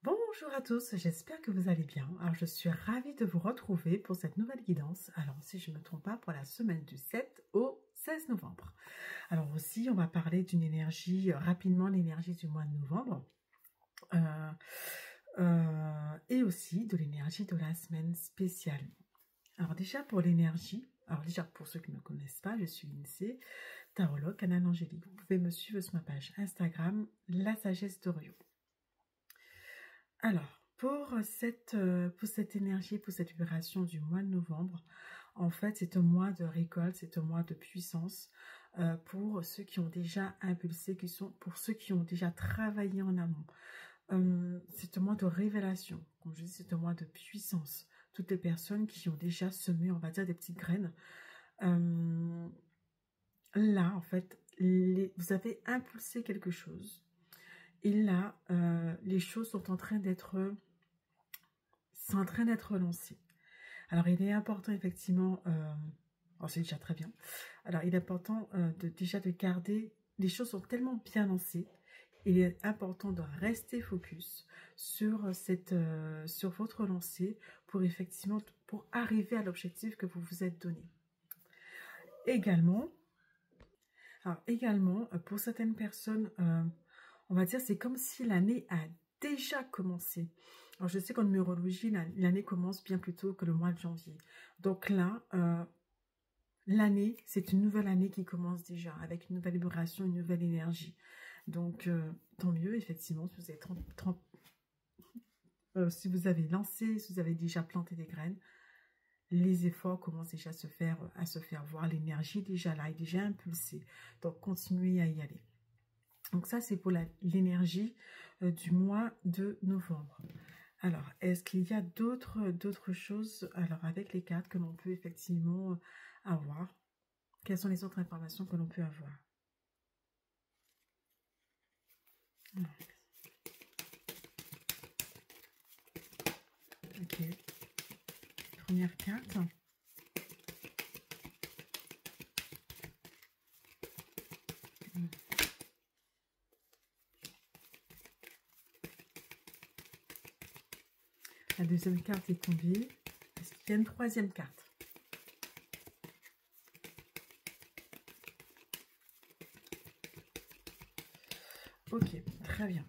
Bonjour à tous, j'espère que vous allez bien. Alors je suis ravie de vous retrouver pour cette nouvelle guidance. Alors si je ne me trompe pas, pour la semaine du 7 au 16 novembre. Alors aussi, on va parler d'une énergie, rapidement l'énergie du mois de novembre. Et aussi de l'énergie de la semaine spéciale. Alors déjà pour l'énergie, alors déjà pour ceux qui ne me connaissent pas, je suis Lindsay, tarologue, canal angélique. Vous pouvez me suivre sur ma page Instagram, La Sagesse d'Orion. Alors, pour cette énergie, pour cette vibration du mois de novembre, en fait, c'est un mois de récolte, c'est un mois de puissance pour ceux qui ont déjà impulsé, pour ceux qui ont déjà travaillé en amont. C'est un mois de révélation, comme je dis, c'est un mois de puissance. Toutes les personnes qui ont déjà semé, on va dire, des petites graines. Là, en fait, vous avez impulsé quelque chose. Et là, les choses sont en train d'être lancées. Alors, il est important, effectivement, c'est déjà très bien. Alors, il est important déjà de garder, les choses sont tellement bien lancées, il est important de rester focus sur votre lancée pour effectivement, pour arriver à l'objectif que vous vous êtes donné. Également, pour certaines personnes, on va dire, c'est comme si l'année a déjà commencé. Alors, je sais qu'en numérologie, l'année commence bien plus tôt que le mois de janvier. Donc là, l'année, c'est une nouvelle année qui commence déjà, avec une nouvelle vibration, une nouvelle énergie. Donc, tant mieux, effectivement, si vous êtes si vous avez lancé, si vous avez déjà planté des graines, les efforts commencent déjà à se faire voir. L'énergie déjà là, est déjà impulsée. Donc, continuez à y aller. Donc, ça, c'est pour l'énergie du mois de novembre. Alors, est-ce qu'il y a d'autres choses, alors, avec les cartes que l'on peut effectivement avoir? Quelles sont les autres informations que l'on peut avoir? Ok. Première carte. La deuxième carte est tombée. Est-ce qu'il y a une troisième carte? Ok, très bien.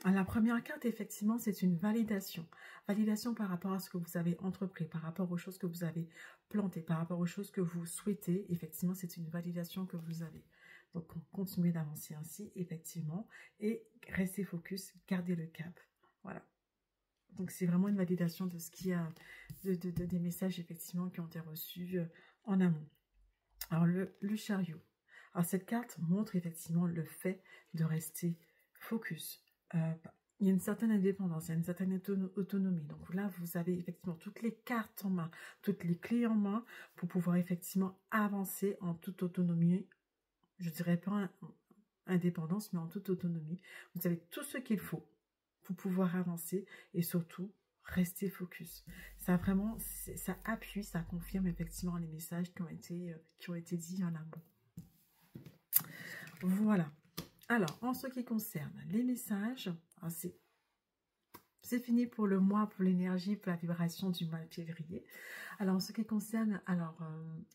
Alors, la première carte, effectivement, c'est une validation. Validation par rapport à ce que vous avez entrepris, par rapport aux choses que vous avez plantées, par rapport aux choses que vous souhaitez. Effectivement, c'est une validation que vous avez. Donc, continuez d'avancer ainsi, effectivement, et restez focus, gardez le cap. Voilà. Donc, c'est vraiment une validation de ce qu'il y a, des messages, effectivement, qui ont été reçus en amont. Alors, le chariot. Alors, cette carte montre, effectivement, le fait de rester focus. Il y a une certaine indépendance, il y a une certaine autonomie. Donc là, vous avez effectivement toutes les cartes en main, toutes les clés en main pour pouvoir effectivement avancer en toute autonomie. Je dirais pas indépendance, mais en toute autonomie. Vous avez tout ce qu'il faut pour pouvoir avancer et surtout rester focus. Ça vraiment, ça appuie, ça confirme effectivement les messages qui ont été dits en amont. Voilà. Alors, en ce qui concerne les messages, c'est fini pour le mois, pour l'énergie, pour la vibration du mois de février. Alors, en ce qui concerne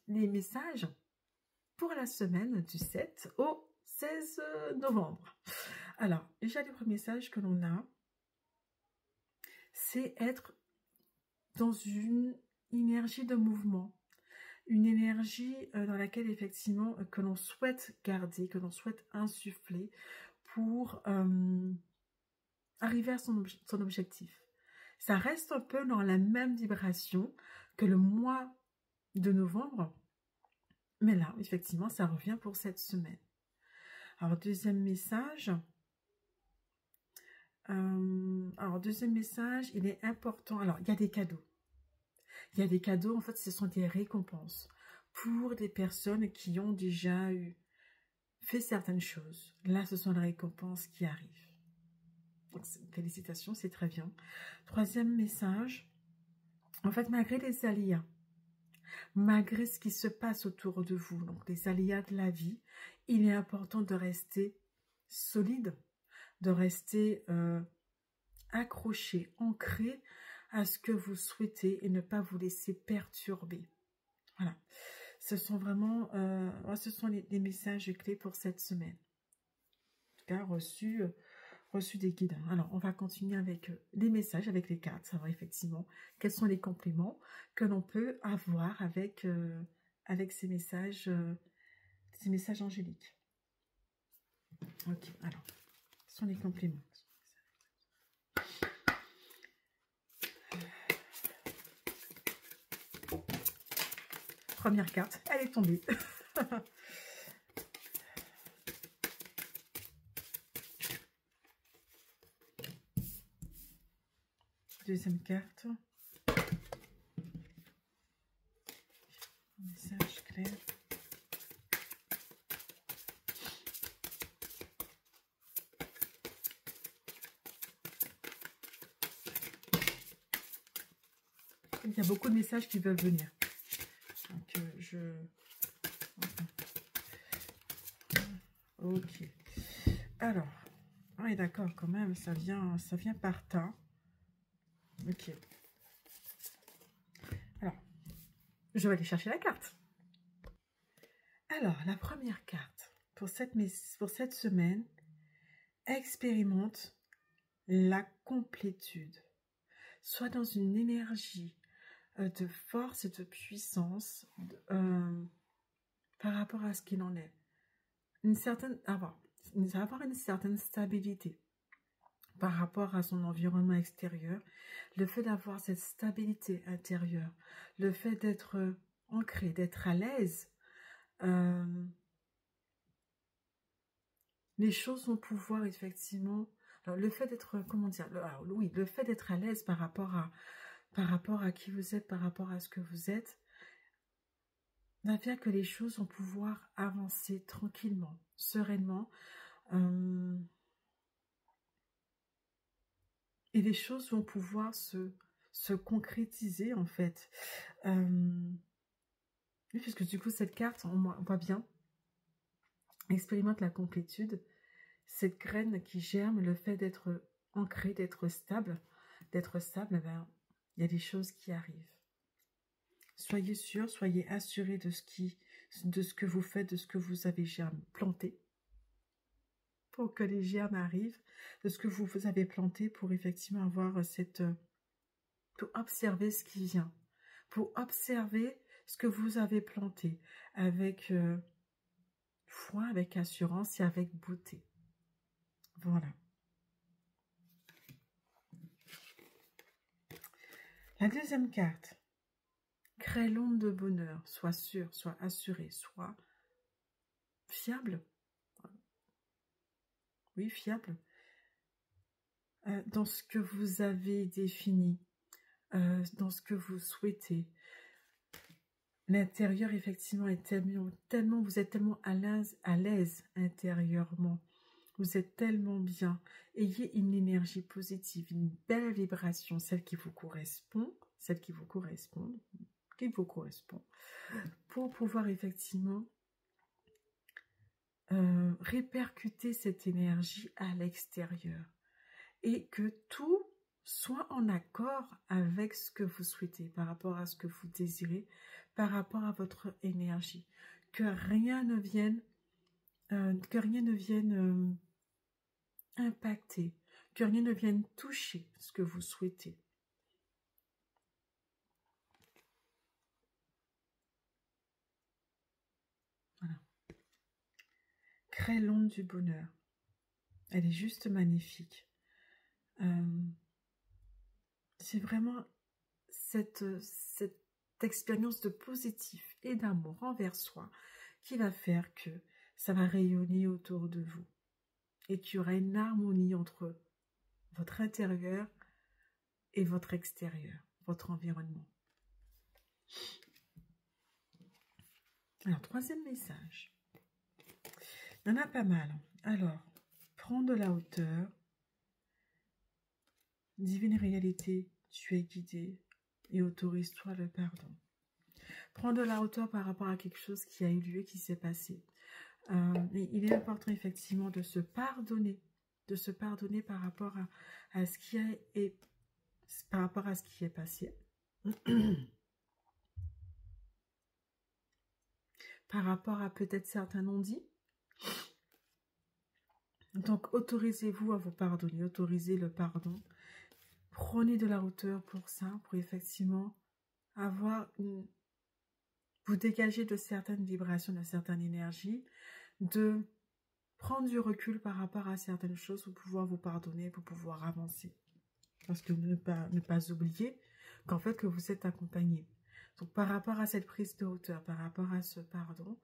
les messages pour la semaine du 7 au 16 novembre. Alors, déjà, les premiers messages que l'on a, c'est être dans une énergie de mouvement. Une énergie dans laquelle, effectivement, que l'on souhaite garder, que l'on souhaite insuffler pour arriver à son objectif. Ça reste un peu dans la même vibration que le mois de novembre, mais là, effectivement, ça revient pour cette semaine. Alors, deuxième message. Deuxième message, il est important. Alors, il y a des cadeaux. Il y a des cadeaux, en fait, ce sont des récompenses pour des personnes qui ont déjà fait certaines choses. Là, ce sont les récompenses qui arrivent. Donc, félicitations, c'est très bien. Troisième message. En fait, malgré les aléas, malgré ce qui se passe autour de vous, donc les aléas de la vie, il est important de rester solide, de rester accroché, ancré à ce que vous souhaitez et ne pas vous laisser perturber. Voilà. Ce sont vraiment ce sont les messages clés pour cette semaine. En tout cas, reçu des guides. Alors, on va continuer avec les messages, avec les cartes, savoir effectivement quels sont les compléments que l'on peut avoir avec, avec ces messages angéliques. Ok, alors, quels sont les compléments? Première carte, elle est tombée. Deuxième carte. Message clair. Il y a beaucoup de messages qui veulent venir. Donc, Ok. Alors, oui, d'accord, quand même, ça vient par tas. Ok. Alors, je vais aller chercher la carte. Alors, la première carte pour cette semaine, expérimente la complétude. Sois dans une énergie de force et de puissance par rapport à ce qu'il en est. Avoir une certaine stabilité par rapport à son environnement extérieur. Le fait d'avoir cette stabilité intérieure, le fait d'être ancré, d'être à l'aise, les choses vont pouvoir effectivement... Alors, le fait d'être, comment dire, oui, le fait d'être à l'aise par rapport à qui vous êtes, par rapport à ce que vous êtes, va faire que les choses vont pouvoir avancer tranquillement, sereinement, et les choses vont pouvoir se concrétiser, en fait. Oui, puisque du coup, cette carte, on voit bien, expérimente la complétude, cette graine qui germe, le fait d'être ancré, d'être stable, ben, il y a des choses qui arrivent. Soyez sûr, soyez assuré de ce que vous faites, de ce que vous avez planté, pour que les germes arrivent, de ce que vous avez planté, pour effectivement avoir pour observer ce qui vient, pour observer ce que vous avez planté, avec foi, avec assurance et avec beauté. Voilà. La deuxième carte. Crée l'onde de bonheur. Sois sûr, sois assuré, sois fiable. Oui, fiable. Dans ce que vous avez défini, dans ce que vous souhaitez. L'intérieur, effectivement, est tellement, vous êtes tellement à l'aise intérieurement. Vous êtes tellement bien. Ayez une énergie positive, une belle vibration, celle qui vous correspond, pour pouvoir effectivement répercuter cette énergie à l'extérieur et que tout soit en accord avec ce que vous souhaitez, par rapport à ce que vous désirez, par rapport à votre énergie. Que rien ne vienne impacter, que rien ne vienne toucher ce que vous souhaitez. Voilà. Crée l'onde du bonheur. Elle est juste magnifique. C'est vraiment cette expérience de positif et d'amour envers soi qui va faire que ça va rayonner autour de vous et qu'il y aura une harmonie entre votre intérieur et votre extérieur, votre environnement. Alors, troisième message. Il y en a pas mal. Alors, prends de la hauteur. Divine réalité, tu es guidé et autorise-toi le pardon. Prends de la hauteur par rapport à quelque chose qui a eu lieu, qui s'est passé. Il est important effectivement de se pardonner de se pardonner par rapport à ce qui par rapport à ce qui est passé. Par rapport à peut-être certains non-dits. Donc, autorisez-vous à vous pardonner, autorisez le pardon. Prenez de la hauteur pour ça, pour effectivement vous dégager de certaines vibrations, de certaines énergies, de prendre du recul par rapport à certaines choses pour pouvoir vous pardonner, pour pouvoir avancer. Parce que ne pas oublier qu'en fait, que vous êtes accompagné. Donc, par rapport à cette prise de hauteur, par rapport à ce pardon,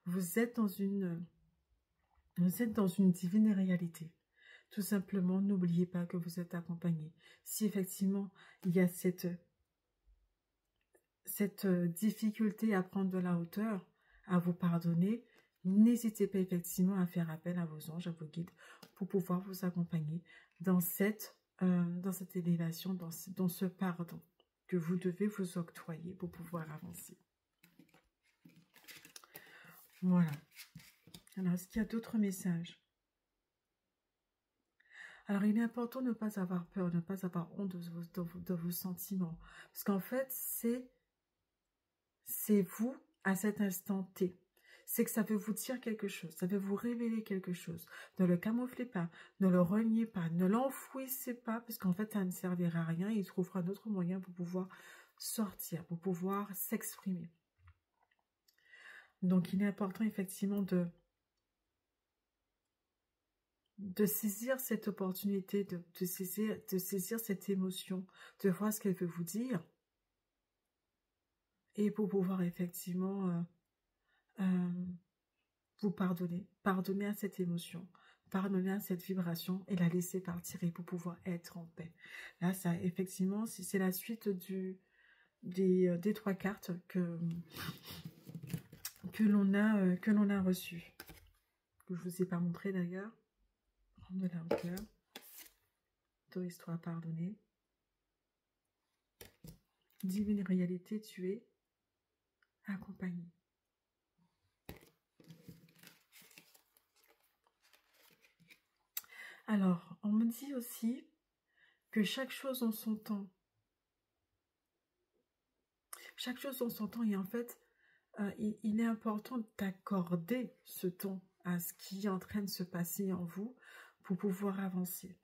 vous êtes dans une divine réalité. Tout simplement, n'oubliez pas que vous êtes accompagné. Si effectivement, il y a cette difficulté à prendre de la hauteur, à vous pardonner, n'hésitez pas effectivement à faire appel à vos anges, à vos guides, pour pouvoir vous accompagner dans cette élévation, dans ce pardon que vous devez vous octroyer pour pouvoir avancer. Voilà. Alors, est-ce qu'il y a d'autres messages? Alors, il est important de ne pas avoir peur, de ne pas avoir honte de vos sentiments. Parce qu'en fait, c'est vous à cet instant T. C'est que ça veut vous dire quelque chose, ça veut vous révéler quelque chose. Ne le camouflez pas, ne le reniez pas, ne l'enfouissez pas, parce qu'en fait, ça ne servira à rien. Il trouvera un autre moyen pour pouvoir sortir, pour pouvoir s'exprimer. Donc, il est important effectivement de saisir cette opportunité, de saisir cette émotion, de voir ce qu'elle veut vous dire, et pour pouvoir effectivement vous pardonner à cette émotion, pardonner à cette vibration et la laisser partir et pour pouvoir être en paix. Là, ça, effectivement, c'est la suite des 3 cartes que l'on a reçues, que je vous ai pas montré d'ailleurs. Prendre de la hauteur, autorise-toi à pardonner. Divine réalité, tu es accompagné. Alors, on me dit aussi que chaque chose en son temps. Chaque chose en son temps, et en fait, il est important d'accorder ce temps à ce qui est en train de se passer en vous pour pouvoir avancer.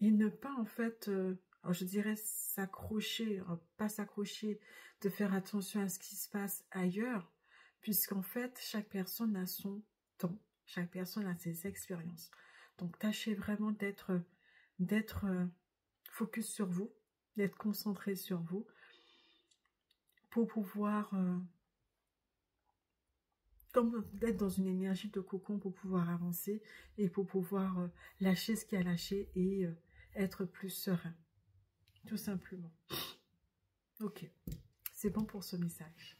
Et ne pas, en fait, alors je dirais s'accrocher, pas s'accrocher, de faire attention à ce qui se passe ailleurs, puisqu'en fait, chaque personne a son temps, chaque personne a ses expériences. Donc, tâchez vraiment d'être focus sur vous, d'être concentré sur vous, pour pouvoir, comme d'être dans une énergie de cocon pour pouvoir avancer et pour pouvoir lâcher ce qui a lâché et être plus serein, tout simplement. Ok, c'est bon pour ce message.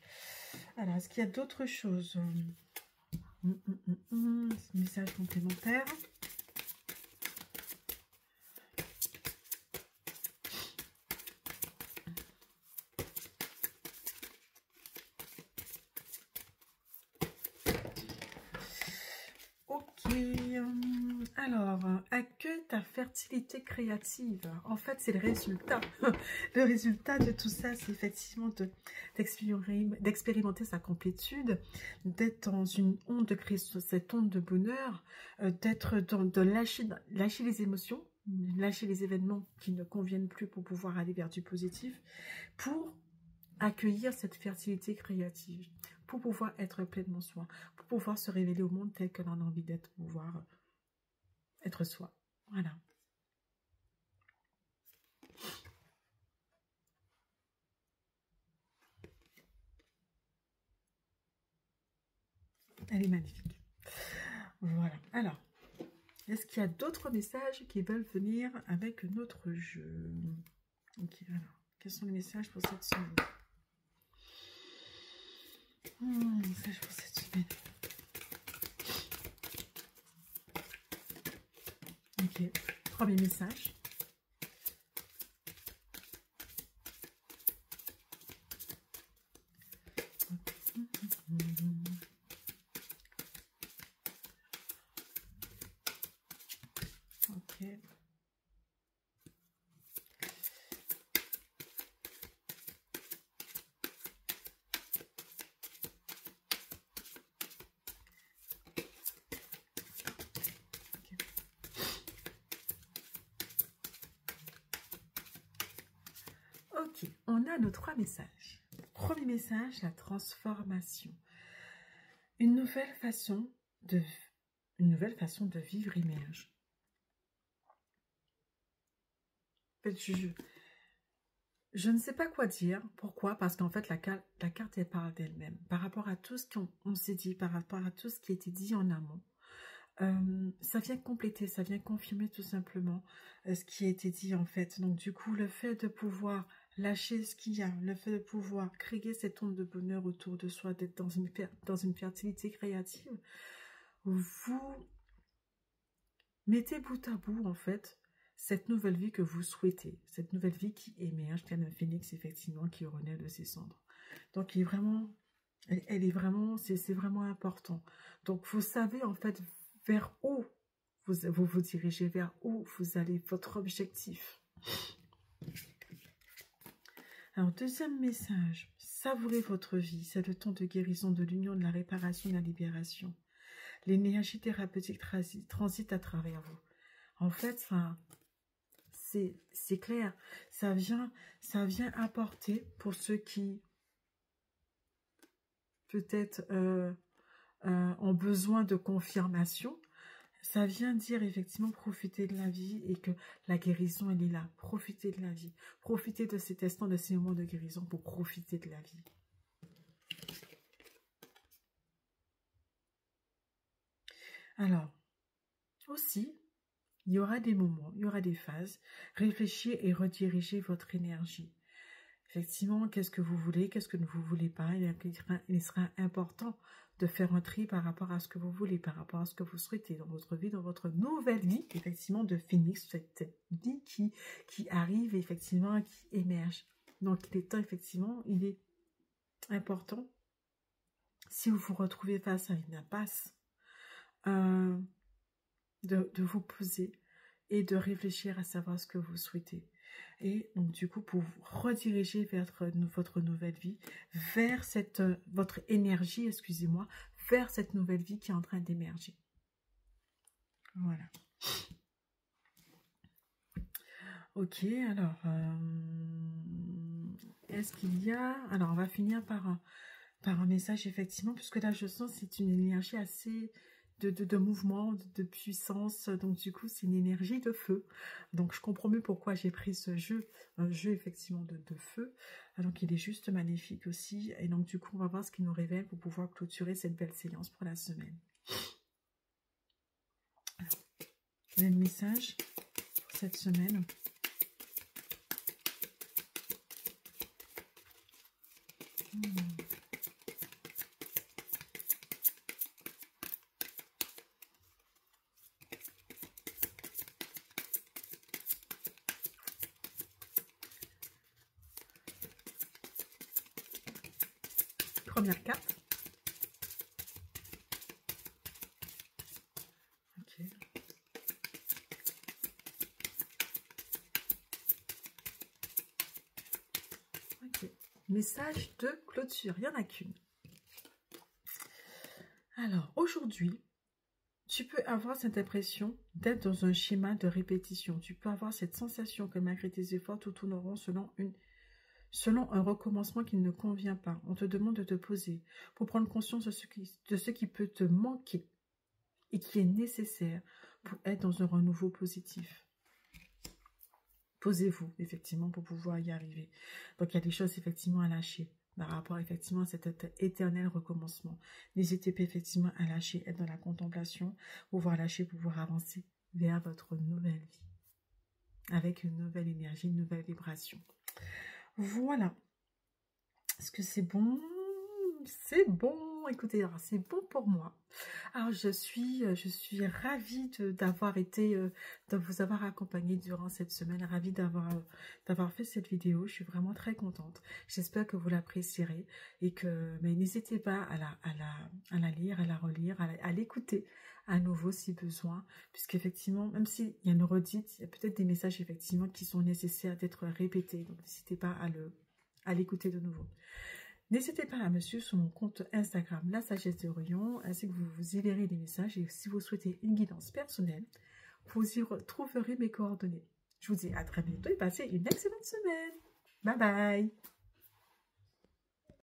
Alors, est-ce qu'il y a d'autres choses? Message complémentaire. Alors, accueille ta fertilité créative. En fait, c'est le résultat. Le résultat de tout ça, c'est effectivement d'expérimenter sa complétude, d'être dans une onde de Christ, cette onde de bonheur, de lâcher les émotions, lâcher les événements qui ne conviennent plus pour pouvoir aller vers du positif, pour accueillir cette fertilité créative, pour pouvoir être pleinement soi, pour pouvoir se révéler au monde tel que l'on a envie d'être, pour pouvoir être soi. Voilà. Elle est magnifique. Voilà. Alors, est-ce qu'il y a d'autres messages qui veulent venir avec notre jeu? Ok, alors, quels sont les messages pour cette semaine? Message pour cette semaine. Ok, premier message. Ok, on a nos 3 messages. Premier message, la transformation. Une nouvelle façon de vivre émerge. En fait, je ne sais pas quoi dire. Pourquoi? Parce qu'en fait, la carte, elle parle d'elle-même. Par rapport à tout ce qu'on s'est dit, par rapport à tout ce qui a été dit en amont. Ça vient compléter, ça vient confirmer tout simplement ce qui a été dit en fait. Donc du coup, le fait de pouvoir lâcher ce qu'il y a, le fait de pouvoir créer cette onde de bonheur autour de soi, d'être dans une fertilité créative, vous mettez bout à bout en fait cette nouvelle vie que vous souhaitez, cette nouvelle vie qui émerge, tel un phénix effectivement qui renaît de ses cendres. Donc il est vraiment, elle est vraiment, c'est vraiment important. Donc vous savez en fait vers où vous dirigez, vers où vous allez, votre objectif. Alors, deuxième message, savourez votre vie, c'est le temps de guérison, de l'union, de la réparation, de la libération. L'énergie thérapeutique transite à travers vous. En fait, c'est clair, ça vient apporter pour ceux qui peut-être ont besoin de confirmation. Ça vient dire effectivement profiter de la vie et que la guérison, elle est là. Profitez de la vie. Profitez de cet instant, de ces moments de guérison pour profiter de la vie. Alors, aussi, il y aura des moments, il y aura des phases. Réfléchir et rediriger votre énergie. Effectivement, qu'est-ce que vous voulez, qu'est-ce que vous ne voulez pas. Il sera important de faire un tri par rapport à ce que vous voulez, par rapport à ce que vous souhaitez dans votre vie, dans votre nouvelle vie, effectivement, de phénix, cette vie qui arrive, effectivement, qui émerge. Donc, il est temps, effectivement, il est important, si vous vous retrouvez face à une impasse, de vous poser et de réfléchir à savoir ce que vous souhaitez. Et donc du coup, pour vous rediriger vers votre nouvelle vie, vers votre énergie, excusez-moi, vers cette nouvelle vie qui est en train d'émerger. Voilà. Ok, alors, est-ce qu'il y a... Alors, on va finir par un message, effectivement, puisque là, je sens que c'est une énergie assez... De mouvement, de puissance, donc du coup c'est une énergie de feu, donc je comprends mieux pourquoi j'ai pris ce jeu, un jeu effectivement de feu, donc il est juste magnifique aussi, et donc du coup on va voir ce qu'il nous révèle pour pouvoir clôturer cette belle séance pour la semaine. Alors, le message pour cette semaine. Première carte. Ok. Ok. Message de clôture. Il n'y en a qu'une. Alors, aujourd'hui, tu peux avoir cette impression d'être dans un schéma de répétition. Tu peux avoir cette sensation que malgré tes efforts, tout tourneront selon un recommencement qui ne convient pas. On te demande de te poser pour prendre conscience de ce qui peut te manquer et qui est nécessaire pour être dans un renouveau positif. Posez-vous, effectivement, pour pouvoir y arriver. Donc, il y a des choses, effectivement, à lâcher par rapport, effectivement, à cet éternel recommencement. N'hésitez pas, effectivement, à lâcher, être dans la contemplation, pouvoir lâcher, pouvoir avancer vers votre nouvelle vie. Avec une nouvelle énergie, une nouvelle vibration. Voilà. Est-ce que c'est bon? C'est bon. Écoutez, c'est bon pour moi. Alors, je suis ravie d'avoir été, de vous avoir accompagné durant cette semaine. Ravie d'avoir fait cette vidéo. Je suis vraiment très contente. J'espère que vous l'apprécierez et que, mais n'hésitez pas à la lire, à la relire, à l'écouter à nouveau si besoin, puisqu'effectivement, même s'il y a une redite, il y a peut-être des messages effectivement qui sont nécessaires d'être répétés. Donc, n'hésitez pas à l'écouter de nouveau. N'hésitez pas à me suivre sur mon compte Instagram, La Sagesse d'Orion, ainsi que vous y verrez les messages. Et si vous souhaitez une guidance personnelle, vous y retrouverez mes coordonnées. Je vous dis à très bientôt et passez une excellente semaine. Bye bye.